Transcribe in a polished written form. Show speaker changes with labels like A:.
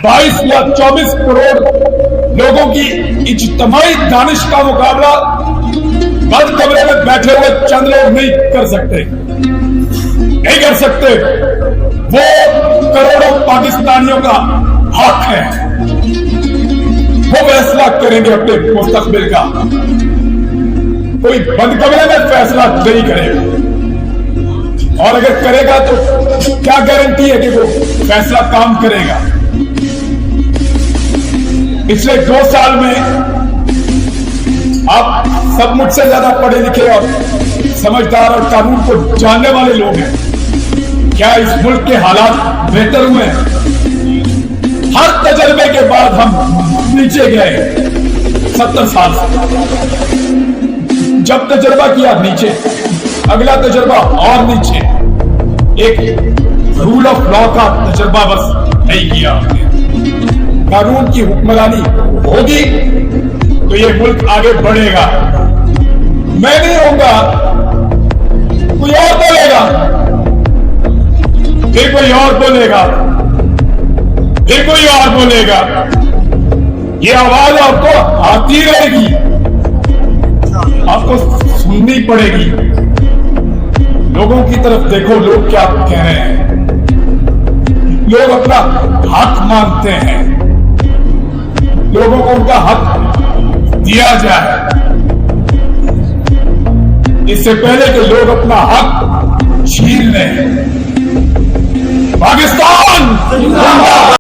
A: 22 या 24 करोड़ लोगों की इज्तिमाई दानिश का मुकाबला बंद कमरे में बैठे हुए चंद लोग नहीं कर सकते, नहीं कर सकते। वो करोड़ों पाकिस्तानियों का हक है, वो फैसला करेंगे अपने मुस्तकबिल का। कोई बंद कमरे में फैसला नहीं करेगा, और अगर करेगा तो क्या गारंटी है कि वो फैसला काम करेगा। पिछले 2 साल में आप सब मुझसे ज्यादा पढ़े लिखे और समझदार और कानून को जानने वाले लोग हैं। क्या इस मुल्क के हालात बेहतर हुए हैं? हर तजर्बे के बाद हम नीचे गए 70 साल से। जब तजर्बा किया नीचे, अगला तजर्बा और नीचे। एक रूल ऑफ लॉ का तजर्बा बस नहीं किया हमने। कानून की हुक्मरानी होगी तो ये मुल्क आगे बढ़ेगा। मैं नहीं होगा, कोई और बोलेगा, फिर कोई और बोलेगा, फिर कोई और बोलेगा। ये आवाज आपको आती रहेगी, आपको सुननी पड़ेगी। लोगों की तरफ देखो, लोग क्या कह रहे हैं। लोग अपना हक मांगते हैं, लोगों को उनका हक दिया जाए। इससे पहले कि लोग अपना हक छीन लें। पाकिस्तान